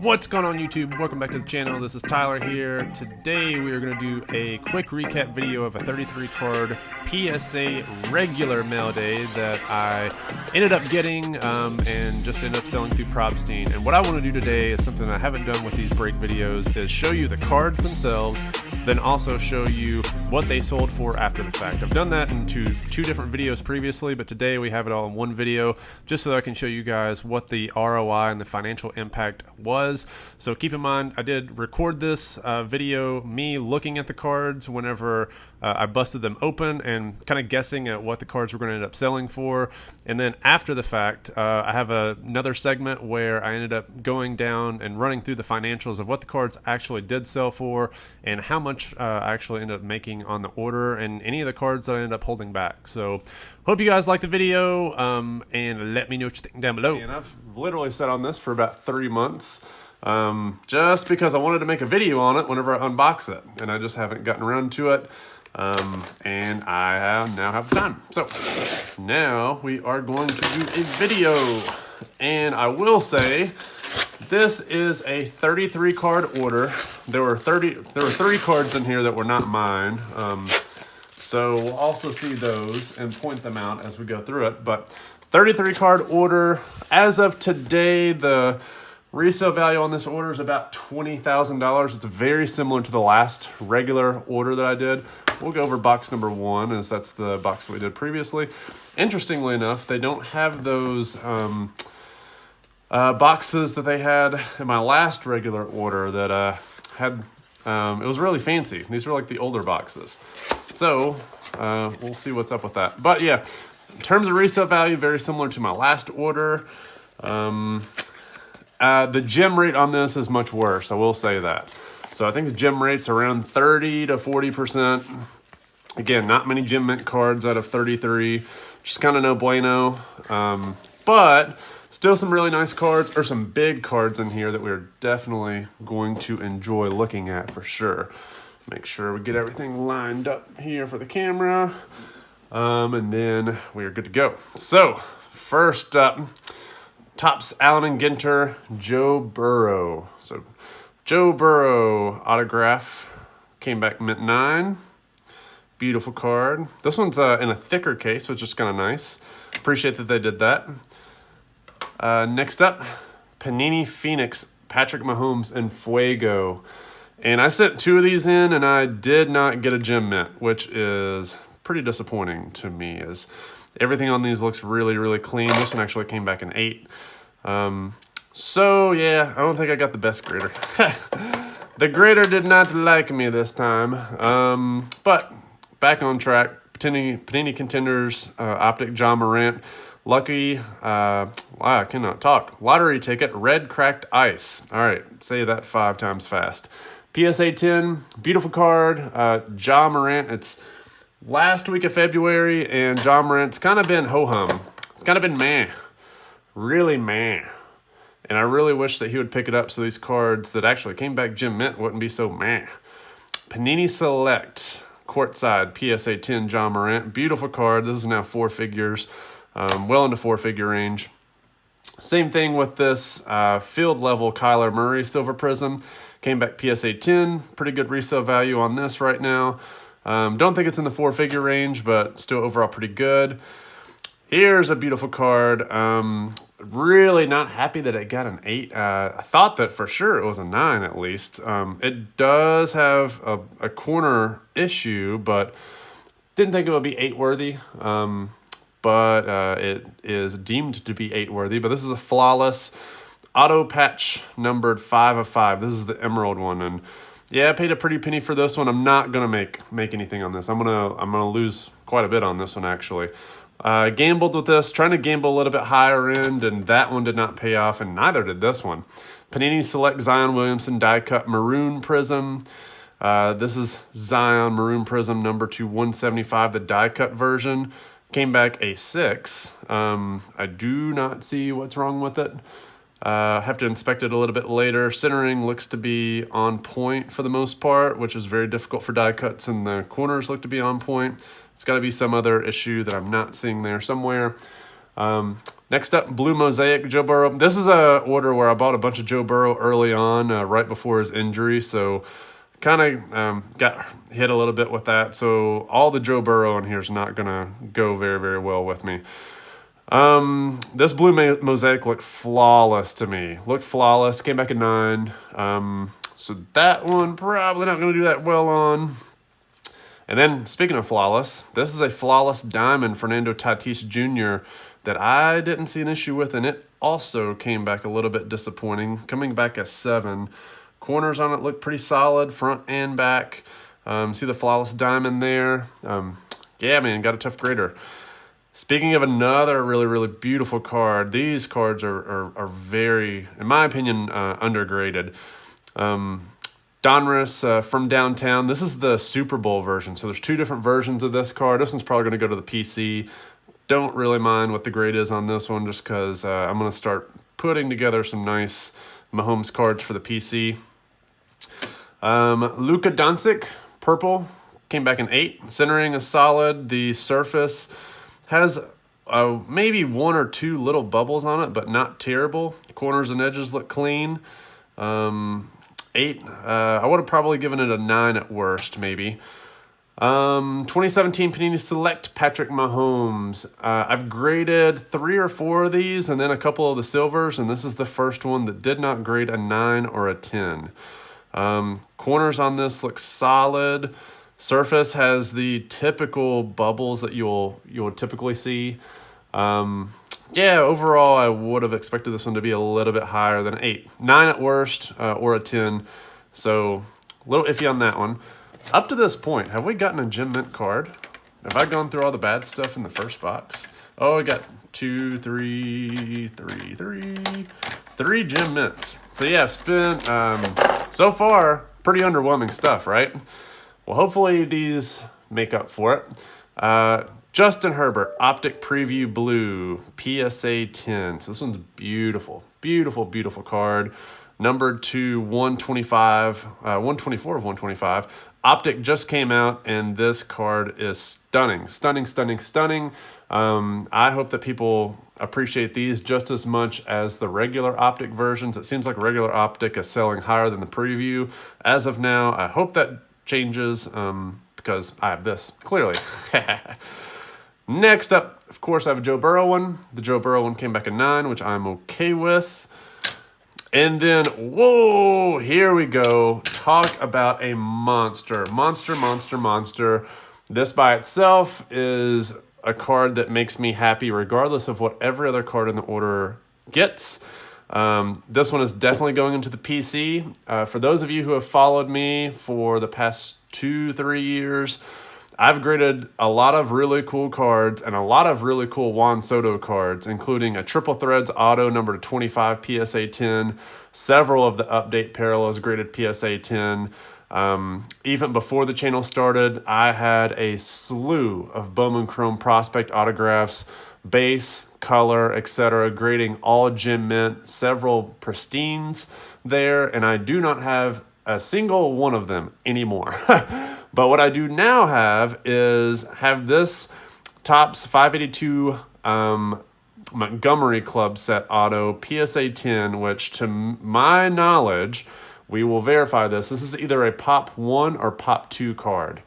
What's going on YouTube? Welcome back to the channel. This is Tyler here. Today we are going to do a quick recap video of a 33 card PSA regular mail day that I ended up getting and just ended up selling through PROBSTEIN. And what I want to do today is something I haven't done with these break videos, is show you the cards themselves, then also show you what they sold for after the fact. I've done that in two different videos previously, but today we have it all in one video just so that I can show you guys what the ROI and the financial impact was. So keep in mind, I did record this video, me looking at the cards whenever I busted them open and kind of guessing at what the cards were going to end up selling for. And then after the fact, I have another segment where I ended up going down and running through the financials of what the cards actually did sell for and how much I actually ended up making on the order and any of the cards that I ended up holding back. So hope you guys liked the video and let me know what you think down below. And I've literally sat on this for about 3 months. Just because I wanted to make a video on it whenever I unbox it, and I just haven't gotten around to it, and I now have the time. So now we are going to do a video, and I will say this is a 33 card order. There were 3 cards in here that were not mine. So we'll also see those and point them out as we go through it. But 33 card order. As of today, the resale value on this order is about $20,000. It's very similar to the last regular order that I did. We'll go over box number 1, as that's the box we did previously. Interestingly enough, they don't have those boxes that they had in my last regular order that had. It was really fancy. These were like the older boxes. So we'll see what's up with that. But yeah, in terms of resale value, very similar to my last order. The gem rate on this is much worse, I will say that. So I think the gem rate's around 30 to 40%. Again, not many gem mint cards out of 33, which is kind of no bueno. But still some really nice cards, or some big cards in here that we're definitely going to enjoy looking at for sure. Make sure we get everything lined up here for the camera. And then we are good to go. So first up, Topps Allen and Ginter, Joe Burrow. So Joe Burrow autograph, came back mint 9. Beautiful card. This one's in a thicker case, which is kind of nice. Appreciate that they did that. Next up, Panini Phoenix, Patrick Mahomes and Fuego. And I sent 2 of these in, and I did not get a gem mint, which is pretty disappointing to me, as everything on these looks really, really clean. This one actually came back an 8. So yeah, I don't think I got the best grader. The grader did not like me this time. But back on track. Panini Contenders, Optic John Morant. Lucky, wow, I cannot talk. Lottery ticket, red cracked ice. All right, say that 5 times fast. PSA 10, beautiful card. John Morant, it's last week of February, and John Morant's kind of been ho-hum. It's kind of been meh. Really meh. And I really wish that he would pick it up so these cards that actually came back gem mint wouldn't be so meh. Panini Select, courtside, PSA 10, John Morant. Beautiful card. This is now 4 figures. Well into 4-figure range. Same thing with this field level Kyler Murray Silver Prism. Came back PSA 10. Pretty good resale value on this right now. Don't think it's in the 4-figure range, but still overall pretty good. Here's a beautiful card. Really not happy that it got an 8. I thought that for sure it was a 9 at least. It does have a corner issue, but didn't think it would be 8 worthy. But it is deemed to be 8 worthy. But this is a flawless auto patch numbered 5 of 5. This is the emerald one, and yeah, I paid a pretty penny for this one. I'm not gonna make anything on this. I'm gonna lose quite a bit on this one actually. Gambled with this, trying to gamble a little bit higher end, and that one did not pay off, and neither did this one. Panini Select Zion Williamson die cut maroon prism. This is Zion maroon prism number 2/175, the die cut version. Came back a 6. I do not see what's wrong with it. Have to inspect it a little bit later. Centering looks to be on point for the most part, which is very difficult for die cuts, and the corners look to be on point. It's got to be some other issue that I'm not seeing there somewhere. Next up, Blue Mosaic, Joe Burrow. This is a order where I bought a bunch of Joe Burrow early on, right before his injury, so kind of got hit a little bit with that. So all the Joe Burrow in here is not going to go very, very well with me. This Blue Mosaic looked flawless to me. Looked flawless, came back at 9. So that one probably not going to do that well on. And then, speaking of flawless, this is a flawless diamond, Fernando Tatis Jr., that I didn't see an issue with, and it also came back a little bit disappointing, coming back at 7. Corners on it look pretty solid, front and back. See the flawless diamond there? Yeah, man, got a tough grader. Speaking of another really, really beautiful card, these cards are very, in my opinion, undergraded. Donruss from Downtown. This is the Super Bowl version, so there's 2 different versions of this card. This one's probably going to go to the PC. Don't really mind what the grade is on this one, just because I'm going to start putting together some nice Mahomes cards for the PC. Luka Doncic, purple, came back in 8. Centering is solid. The surface has maybe 1 or 2 little bubbles on it, but not terrible. Corners and edges look clean. 8. I would have probably given it a 9 at worst, maybe. 2017 Panini Select Patrick Mahomes. I've graded 3 or 4 of these and then a couple of the silvers, and this is the first one that did not grade a 9 or a 10. Corners on this look solid. Surface has the typical bubbles that you'll typically see. Yeah, overall, I would have expected this one to be a little bit higher than 8. 9 at worst, or a 10. So, a little iffy on that one. Up to this point, have we gotten a Gem Mint card? Have I gone through all the bad stuff in the first box? Oh, I got 2, 3 Gem Mints. So yeah, I've spent, so far, pretty underwhelming stuff, right? Well, hopefully these make up for it. Justin Herbert, Optic Preview Blue, PSA 10. So this one's beautiful, beautiful, beautiful card. Numbered to 125, 124 of 125. Optic just came out, and this card is stunning, stunning, stunning, stunning. I hope that people appreciate these just as much as the regular Optic versions. It seems like regular Optic is selling higher than the preview as of now. I hope that changes because I have this, clearly. Next up, of course, I have a Joe Burrow one. The Joe Burrow one came back at 9, which I'm okay with. And then, whoa, here we go. Talk about a monster. Monster, monster, monster. This by itself is a card that makes me happy regardless of what every other card in the order gets. This one is definitely going into the PC. For those of you who have followed me for the past 2-3 years, I've graded a lot of really cool cards and a lot of really cool Juan Soto cards, including a Triple Threads Auto number 25 PSA 10, several of the update parallels graded PSA 10. Even before the channel started, I had a slew of Bowman Chrome Prospect autographs, base, color, etc., grading all Gem Mint, several pristines there, and I do not have a single one of them anymore. But what I do now is have this Topps 582 Montgomery Club set auto PSA 10, which to my knowledge, we will verify this. This is either a Pop 1 or Pop 2 card.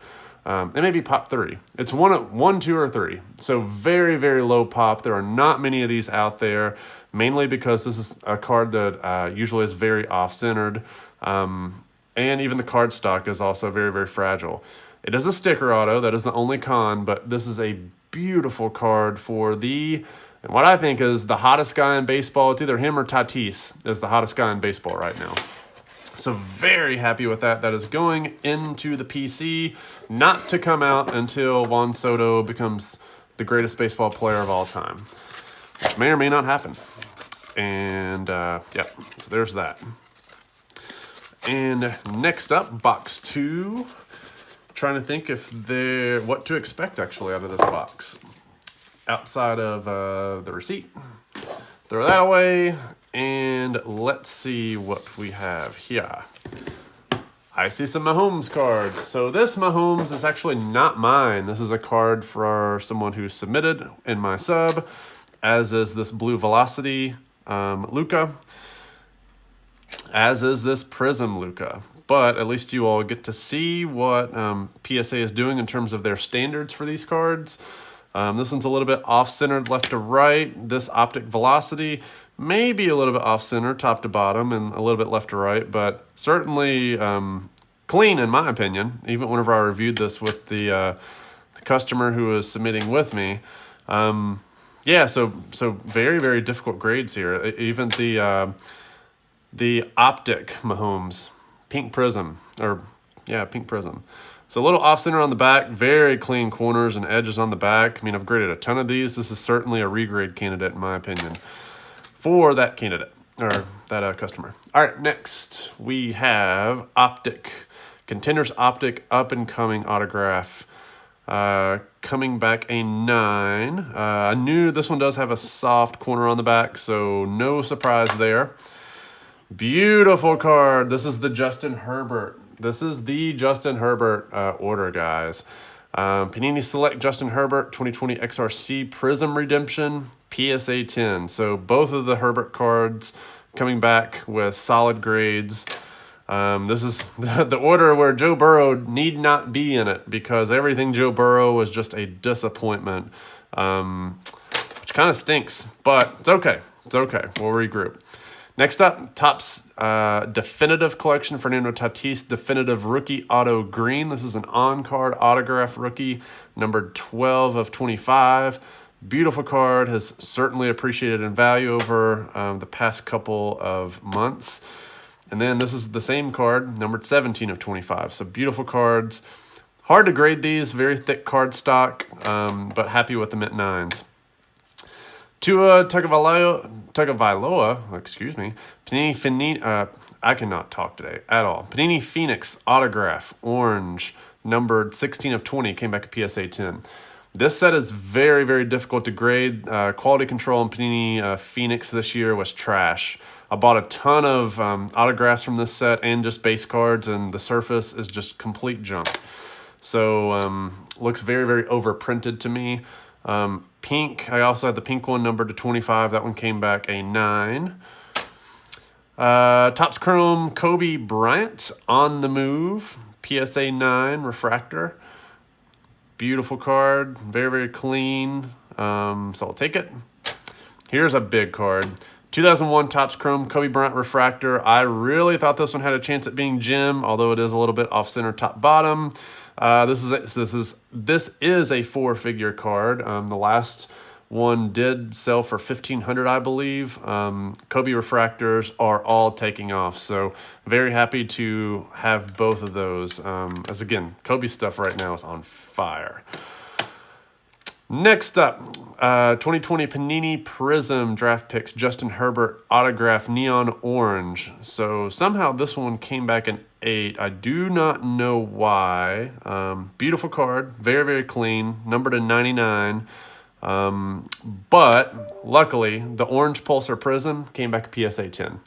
It may be Pop 3. It's 1, 2, or 3. So very, very low pop. There are not many of these out there, mainly because this is a card that usually is very off-centered. And even the card stock is also very, very fragile. It is a sticker auto. That is the only con, but this is a beautiful card for and what I think is the hottest guy in baseball. It's either him or Tatis is the hottest guy in baseball right now. So very happy with that. That is going into the PC, not to come out until Juan Soto becomes the greatest baseball player of all time, which may or may not happen. And yeah, so there's that. And next up, box 2. Trying to think what to expect actually out of this box. Outside of the receipt. Throw that away. And let's see what we have here. I see some Mahomes cards. So this Mahomes is actually not mine. This is a card for someone who submitted in my sub. as is this Blue Velocity Luka, as is this Prism Luka. But at least you all get to see what PSA is doing in terms of their standards for these cards. This one's a little bit off-centered left to right. This Optic Velocity may be a little bit off-center top to bottom and a little bit left to right, but certainly clean in my opinion, even whenever I reviewed this with the customer who was submitting with me. Yeah, so very, very difficult grades here. Even the Optic Mahomes, Pink Prism, Pink Prism. So a little off-center on the back, very clean corners and edges on the back. I mean, I've graded a ton of these. This is certainly a regrade candidate, in my opinion, for that candidate, or that customer. All right, next we have Optic. Contenders Optic up-and-coming autograph. Coming back a 9. I knew this one does have a soft corner on the back, so no surprise there. Beautiful card. This is the Justin Herbert. This is the Justin Herbert order, guys. Panini Select Justin Herbert 2020 XRC Prism Redemption PSA 10. So both of the Herbert cards coming back with solid grades. This is the order where Joe Burrow need not be in it because everything Joe Burrow was just a disappointment, which kind of stinks, but it's okay. It's okay. We'll regroup. Next up, Topps Definitive Collection, Fernando Tatis Definitive Rookie Auto Green. This is an on-card autograph rookie, number 12 of 25. Beautiful card, has certainly appreciated in value over the past couple of months. And then this is the same card, numbered 17 of 25. So beautiful cards. Hard to grade these, very thick card stock, but happy with the mint 9s. Tua Tagovailoa, excuse me, I cannot talk today at all. Panini Phoenix autograph, orange, numbered 16 of 20, came back a PSA 10. This set is very, very difficult to grade. Quality control in Panini Phoenix this year was trash. I bought a ton of autographs from this set and just base cards, and the surface is just complete junk. So looks very, very overprinted to me. Pink, I also had the pink one numbered to 25. That one came back a 9. Topps Chrome Kobe Bryant on the move. PSA 9 Refractor. Beautiful card. Very, very clean. So I'll take it. Here's a big card. 2001 Topps Chrome Kobe Bryant Refractor. I really thought this one had a chance at being gem, although it is a little bit off-center top bottom. This is a 4-figure card. The last one did sell for $1,500, I believe. Kobe refractors are all taking off, so very happy to have both of those. As again, Kobe stuff right now is on fire. Next up, 2020 Panini Prism Draft Picks Justin Herbert Autograph Neon Orange. So somehow this one came back an 8. I do not know why. Beautiful card, very, very clean, numbered to 99. But luckily, the Orange Pulsar Prism came back a PSA 10.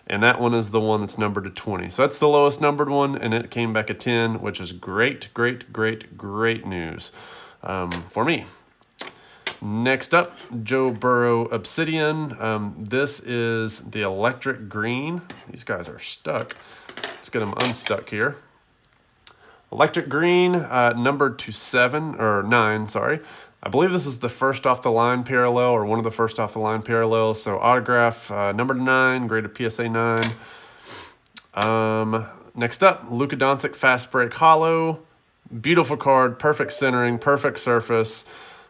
And that one is the one that's numbered to 20. So that's the lowest numbered one, and it came back a 10, which is great, great, great, great news for me. Next up, Joe Burrow Obsidian. This is the electric green. These guys are stuck. Let's get them unstuck here. Electric green, numbered to 9, sorry. I believe this is the first off the line parallel, or one of the first off the line parallels. So autograph, number 9, graded PSA 9. Next up, Luka Doncic Fast Break Hollow. Beautiful card, perfect centering, perfect surface.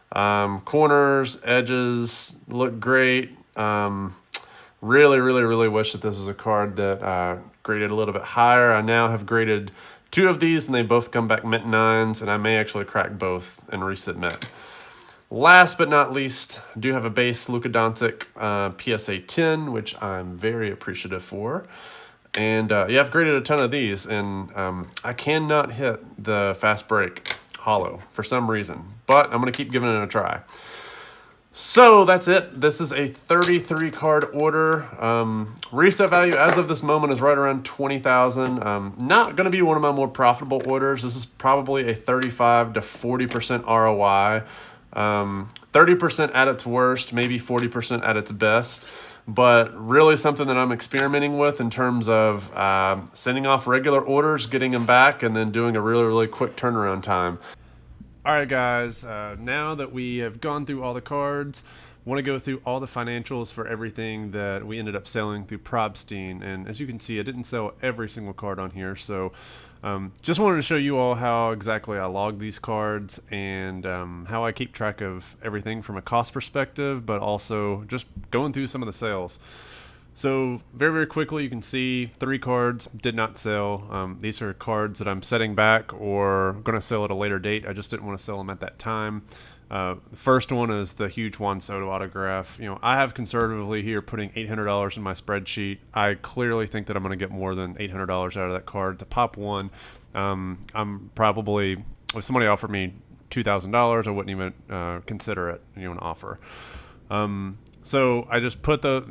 Corners, edges look great. Really, really, really wish that this was a card that graded a little bit higher. I now have graded 2 of these, and they both come back mint 9s, and I may actually crack both and resubmit. Last but not least, I do have a base Luka Doncic PSA 10, which I'm very appreciative for. And yeah, I've graded a ton of these, and I cannot hit the fast break hollow for some reason, but I'm going to keep giving it a try. So that's it. This is a 33 card order. Resale value as of this moment is right around 20,000. Not going to be one of my more profitable orders. This is probably a 35 to 40% ROI. 35% 30% at its worst, maybe 40% at its best, but really something that I'm experimenting with in terms of sending off regular orders, getting them back, and then doing a really, really quick turnaround time. All right, guys, now that we have gone through all the cards, I want to go through all the financials for everything that we ended up selling through PROBSTEIN. And as you can see, I didn't sell every single card on here, so just wanted to show you all how exactly I log these cards and how I keep track of everything from a cost perspective, but also just going through some of the sales. So very, very quickly, you can see 3 cards did not sell. These are cards that I'm setting back or going to sell at a later date. I just didn't want to sell them at that time. The first one is the huge Juan Soto autograph. I have conservatively here putting $800 in my spreadsheet. I clearly think that I'm going to get more than $800 out of that card. To pop one, I'm probably, if somebody offered me $2,000, I wouldn't even consider it an offer. So I just put the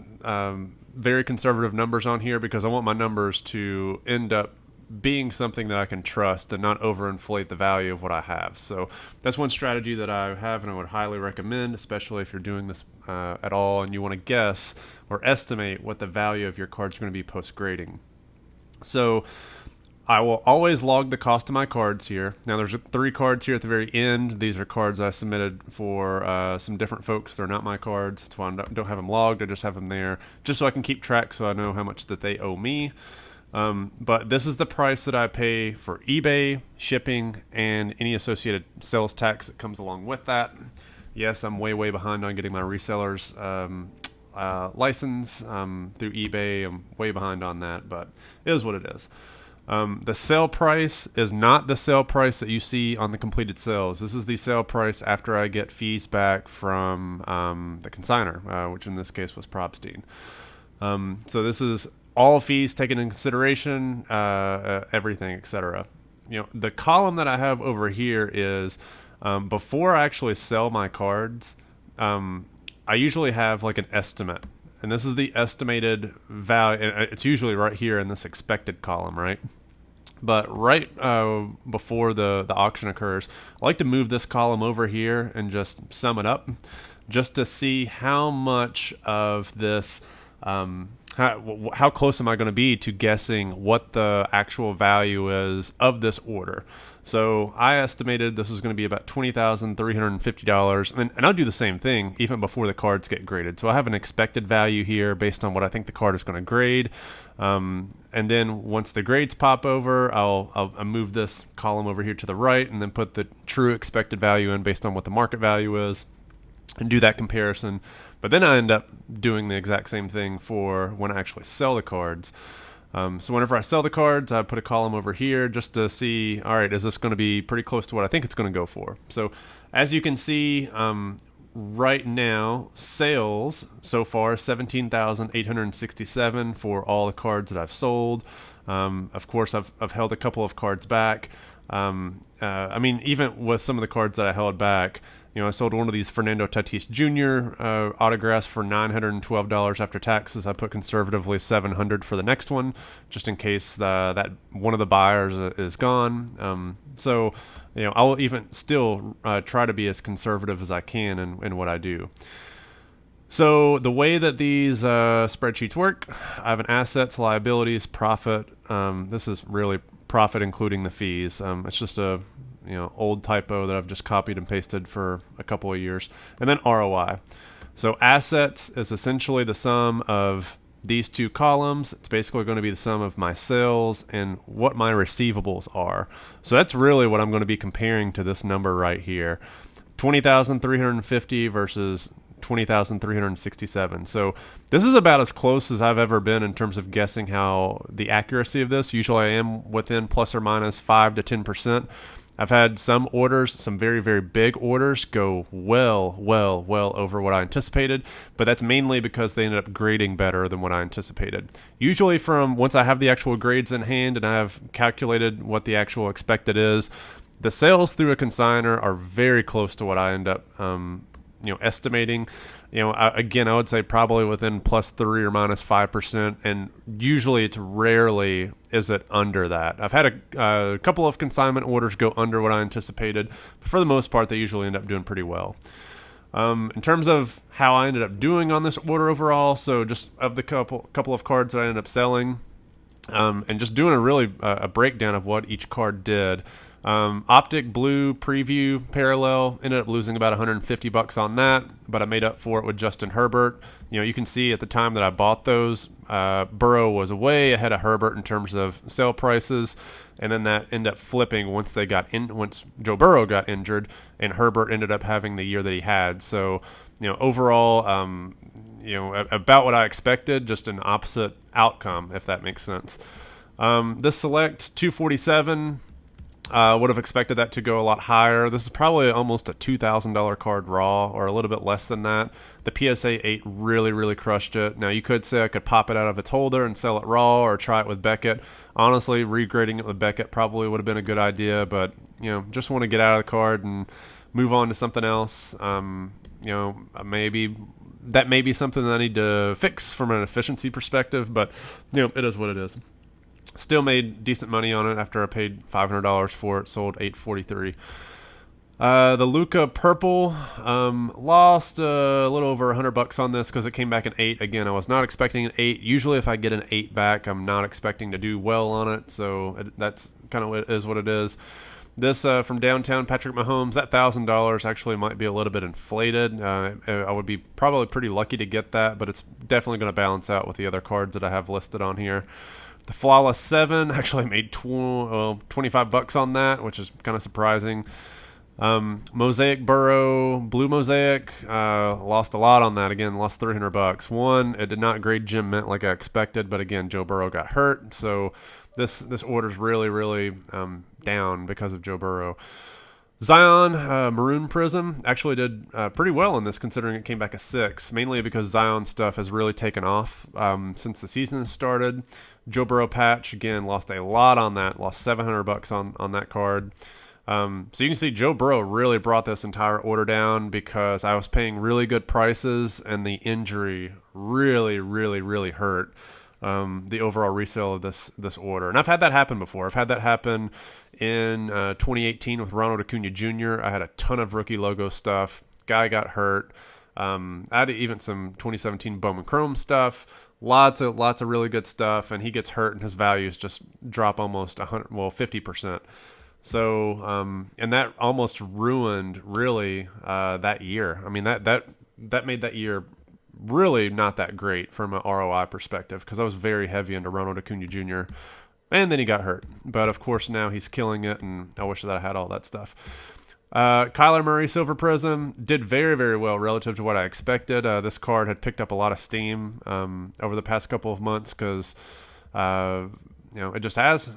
very conservative numbers on here because I want my numbers to end up being something that I can trust and not overinflate the value of what I have. So that's one strategy that I have and I would highly recommend, especially if you're doing this at all and you want to guess or estimate what the value of your card's going to be post-grading. So I will always log the cost of my cards here. Now there's 3 cards here at the very end. These are cards I submitted for some different folks. They're not my cards. That's why I don't have them logged. I just have them there just so I can keep track so I know how much that they owe me. But this is the price that I pay for eBay, shipping, and any associated sales tax that comes along with that. Yes, I'm way, way behind on getting my resellers license through eBay. I'm way behind on that, but it is what it is. The sale price is not the sale price that you see on the completed sales. This is the sale price after I get fees back from the consignor, which in this case was PROBSTEIN. So this is all fees taken into consideration, everything, etc. The column that I have over here is before I actually sell my cards, I usually have like an estimate. And this is the estimated value. It's usually right here in this expected column, right? But right before the auction occurs, I like to move this column over here and just sum it up just to see how much of this, how close am I going to be to guessing what the actual value is of this order. So I estimated this is going to be about $20,350, and I'll do the same thing even before the cards get graded. So I have an expected value here based on what I think the card is going to grade, and then once the grades pop over, I'll move this column over here to the right and then put the true expected value in based on what the market value is and do that comparison. But then I end up doing the exact same thing for when I actually sell the cards. So whenever I sell the cards, I put a column over here just to see, all right, is this going to be pretty close to what I think it's going to go for? So as you can see, right now, sales so far, $17,867 for all the cards that I've sold. Of course, I've held a couple of cards back. I mean, even with some of the cards that I held back, I sold one of these Fernando Tatis Jr. Autographs for $912 after taxes. I put conservatively $700 for the next one, just in case that one of the buyers is gone. So, I will even still try to be as conservative as I can in what I do. So the way that these spreadsheets work, I have an assets, liabilities, profit. This is really profit including the fees. It's just a old typo that I've just copied and pasted for a couple of years. And then ROI. So assets is essentially the sum of these 2 columns. It's basically going to be the sum of my sales and what my receivables are. So that's really what I'm going to be comparing to this number right here. 20,350 versus 20,367. So this is about as close as I've ever been in terms of guessing how the accuracy of this. Usually I am within plus or minus 5 to 10%. I've had some orders, some very, very big orders go well over what I anticipated, but that's mainly because they ended up grading better than what I anticipated. Usually from once I have the actual grades in hand and I have calculated what the actual expected is, the sales through a consignor are very close to what I end up estimating. Again, I would say probably within plus 3 or minus 5%, and usually it's rarely is it under that. I've had a couple of consignment orders go under what I anticipated, but for the most part, they usually end up doing pretty well. In terms of how I ended up doing on this order overall, so just of the couple of cards that I ended up selling, and just doing a breakdown of what each card did. Optic Blue Preview Parallel ended up losing about $150 on that, but I made up for it with Justin Herbert. You can see at the time that I bought those, Burrow was way ahead of Herbert in terms of sale prices, and then that ended up flipping once Joe Burrow got injured, and Herbert ended up having the year that he had. So, overall, about what I expected, just an opposite outcome, if that makes sense. This select 247. Would have expected that to go a lot higher. This is probably almost a $2,000 card raw, or a little bit less than that. The PSA 8 really, really crushed it. Now, you could say I could pop it out of its holder and sell it raw, or try it with Beckett. Honestly, regrading it with Beckett probably would have been a good idea, but, just want to get out of the card and move on to something else. Maybe that may be something that I need to fix from an efficiency perspective, but, it is what it is. Still made decent money on it after I paid $500 for it. Sold $843. The Luka Purple lost a little over $100 on this because it came back an 8. Again, I was not expecting an 8. Usually, if I get an 8 back, I'm not expecting to do well on it. So that's kind of what it is. This from downtown Patrick Mahomes, that $1,000 actually might be a little bit inflated. I would be probably pretty lucky to get that, but it's definitely going to balance out with the other cards that I have listed on here. The Flawless 7 actually made $25 on that, which is kind of surprising. Mosaic Burrow, Blue Mosaic, lost a lot on that. Again, lost $300. One, it did not grade Gem Mint like I expected, but again, Joe Burrow got hurt, so this order's really, really down because of Joe Burrow. Zion Maroon Prism actually did pretty well in this, considering it came back a 6, mainly because Zion stuff has really taken off since the season started. Joe Burrow patch, again, lost a lot on that, lost $700 on that card. So you can see Joe Burrow really brought this entire order down because I was paying really good prices, and the injury really, really, really hurt the overall resale of this order. And I've had that happen before. I've had that happen in 2018 with Ronald Acuna Jr. I had a ton of rookie logo stuff. Guy got hurt. I had even some 2017 Bowman Chrome stuff. Lots of really good stuff, and he gets hurt, and his values just drop almost 50%. So, and that almost ruined really that year. I mean, that made that year really not that great from an ROI perspective, because I was very heavy into Ronald Acuna Jr. And then he got hurt. But of course now he's killing it, and I wish that I had all that stuff. Kyler Murray Silver Prism did very, very well relative to what I expected. This card had picked up a lot of steam over the past couple of months because it just has.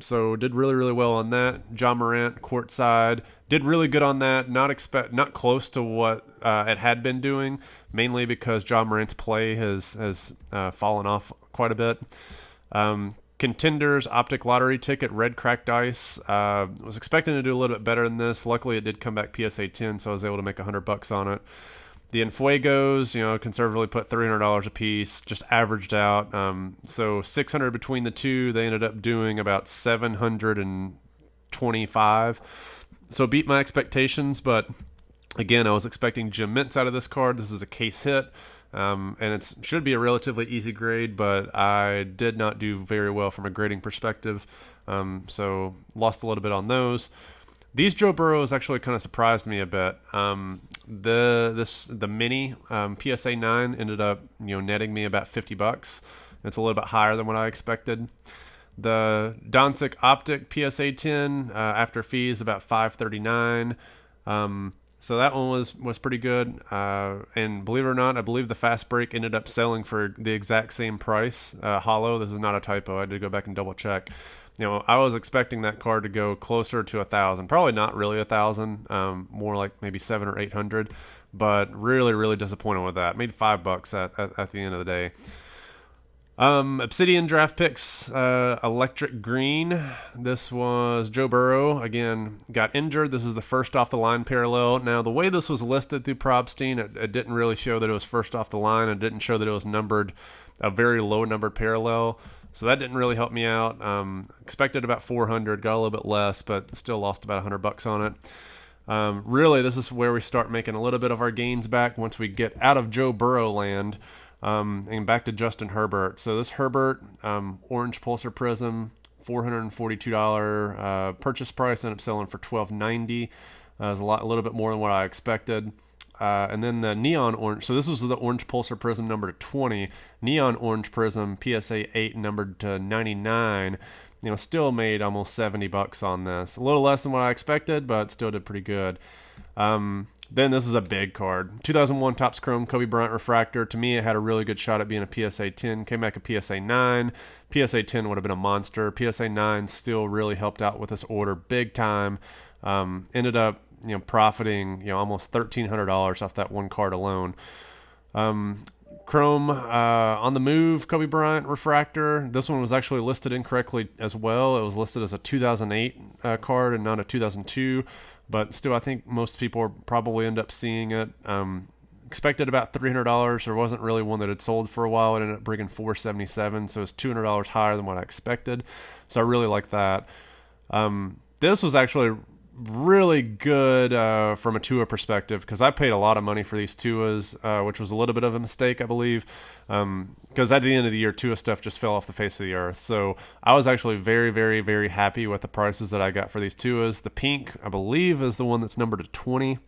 So did really, really well on that. John Morant courtside did really good on that. Not close to what it had been doing, mainly because John Morant's play has fallen off quite a bit. Contenders Optic Lottery Ticket Red Cracked Ice. Was expecting to do a little bit better than this. Luckily, it did come back PSA 10, so I was able to make $100 on it. The Enfuegos, conservatively put $300 a piece, just averaged out. So $600 between the two. They ended up doing about $725. So beat my expectations, but again, I was expecting Gem Mints out of this card. This is a case hit. And it should be a relatively easy grade, but I did not do very well from a grading perspective, so lost a little bit on those. These Joe Burrows actually kind of surprised me a bit. The mini PSA 9 ended up netting me about $50. It's a little bit higher than what I expected. The Doncic Optic PSA 10 after fees about $539. So that one was pretty good, and believe it or not, I believe the Fast Break ended up selling for the exact same price. Hollow, this is not a typo. I had to go back and double check. I was expecting that card to go closer to 1,000. Probably not really 1,000. More like maybe 700 or 800. But really, really disappointed with that. Made $5 at the end of the day. Obsidian Draft Picks, Electric Green. This was Joe Burrow. Again, got injured. This is the first off the line parallel. Now, the way this was listed through PROBSTEIN, it didn't really show that it was first off the line. It didn't show that it was numbered, a very low numbered parallel. So that didn't really help me out. Expected about 400, got a little bit less, but still lost about $100 on it. Really, this is where we start making a little bit of our gains back once we get out of Joe Burrow land and back to Justin Herbert. So this Herbert orange pulsar prism, $442 purchase price, ended up selling for $1290. It was a little bit more than what I expected. And then the neon orange, so this was the orange pulsar prism numbered to 20, neon orange prism PSA 8 numbered to 99. Still made almost $70 on this. A little less than what I expected, but still did pretty good. Then this is a big card. 2001 Topps Chrome Kobe Bryant Refractor. To me, it had a really good shot at being a PSA 10. Came back a PSA 9. PSA 10 would have been a monster. PSA 9 still really helped out with this order big time. Ended up, profiting, almost $1,300 off that one card alone. Chrome on the move Kobe Bryant Refractor. This one was actually listed incorrectly as well. It was listed as a 2008 card and not a 2002. But still, I think most people probably end up seeing it. Expected about $300. There wasn't really one that had sold for a while. It ended up bringing $477, so it's $200 higher than what I expected. So I really like that. This was actually really good from a Tua perspective, because I paid a lot of money for these Tuas, which was a little bit of a mistake, I believe, because at the end of the year, Tua stuff just fell off the face of the earth. So I was actually very, very, very happy with the prices that I got for these Tuas. The pink, I believe, is the one that's numbered to 20.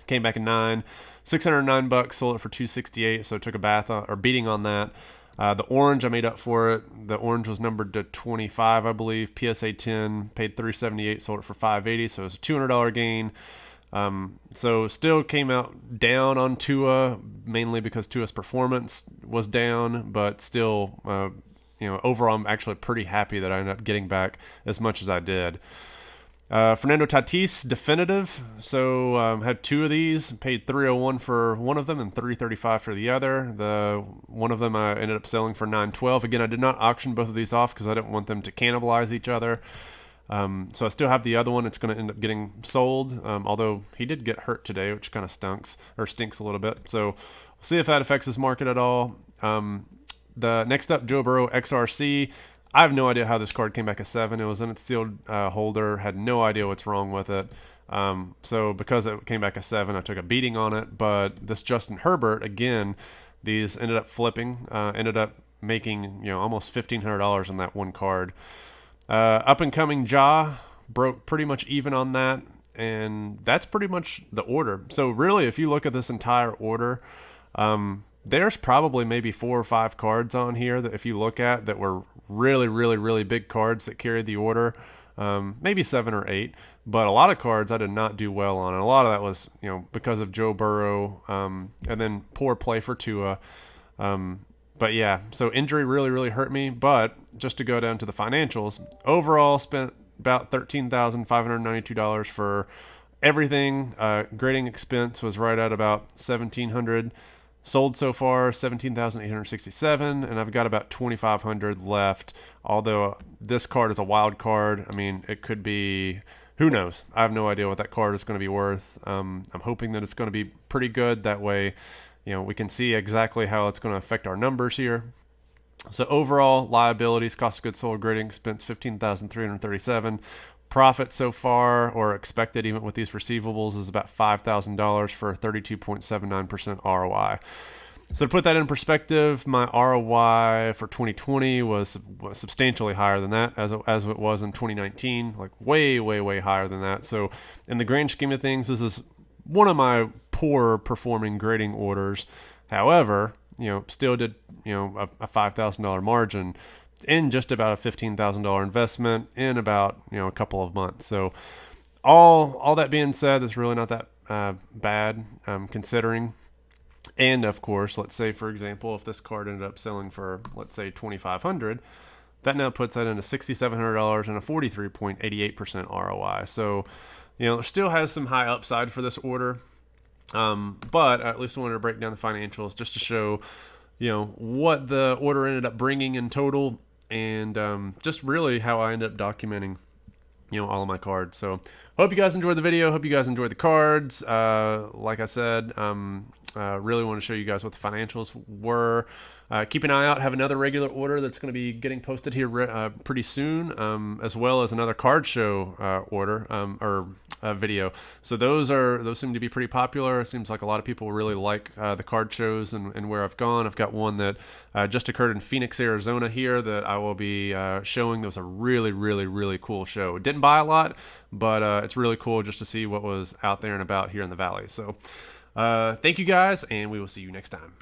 Came back in 9, $609, sold it for $268, so took a beating on that. The orange, I made up for it. The orange was numbered to 25, I believe. PSA 10, paid $378, sold it for $580, so it was a $200 gain. So still came out down on Tua, mainly because Tua's performance was down, but still, overall, I'm actually pretty happy that I ended up getting back as much as I did. Fernando Tatis definitive. So had two of these, paid $301 for one of them and $335 for the other. The one of them I ended up selling for $912. Again, I did not auction both of these off because I didn't want them to cannibalize each other. So I still have the other one. It's going to end up getting sold, although he did get hurt today, which kind of stinks a little bit. So we'll see if that affects his market at all. The next up, Joe Burrow XRC. I have no idea how this card came back a 7. It was in its sealed holder. Had no idea what's wrong with it. So because it came back a 7, I took a beating on it. But this Justin Herbert, again, these ended up flipping. Ended up making almost $1,500 on that one card. Up and coming Ja broke pretty much even on that, and that's pretty much the order. So really, if you look at this entire order, there's probably maybe 4 or 5 cards on here that if you look at that were really, really, really big cards that carried the order, maybe 7 or 8, but a lot of cards I did not do well on, and a lot of that was because of Joe Burrow, and then poor play for Tua. But yeah, so injury really, really hurt me. But just to go down to the financials, overall spent about $13,592 for everything. Grading expense was right at about $1,700. Sold so far $17,867, and I've got about $2,500 left. Although this card is a wild card. I mean, it could be, who knows? I have no idea what that card is going to be worth. I'm hoping that it's going to be pretty good. That way, we can see exactly how it's going to affect our numbers here. So overall, liabilities, cost of goods sold, grading expense, $15,337. Profit so far, or expected even with these receivables, is about $5,000 for a 32.79% ROI. So to put that in perspective, my ROI for 2020 was substantially higher than that, as it was in 2019, like way, way, way higher than that. So in the grand scheme of things, this is one of my poor performing grading orders. However, still did, a $5,000 margin in just about a $15,000 investment in about, a couple of months. So all that being said, it's really not that bad, considering. And of course, let's say, for example, if this card ended up selling for, let's say, $2,500, that now puts that into $6,700 and a 43.88% ROI. So, it still has some high upside for this order. But I at least wanted to break down the financials just to show, what the order ended up bringing in total, and just really how I ended up documenting, all of my cards. So hope you guys enjoyed the video. Hope you guys enjoyed the cards. Like I said, really want to show you guys what the financials were. keep an eye out. Have another regular order that's going to be getting posted here pretty soon, as well as another card show order or video. So those seem to be pretty popular. It seems like a lot of people really like the card shows and where I've gone. I've got one that just occurred in Phoenix, Arizona here that I will be showing. That was a really, really, really cool show. Didn't buy a lot, but it's really cool just to see what was out there and about here in the Valley. So thank you guys, and we will see you next time.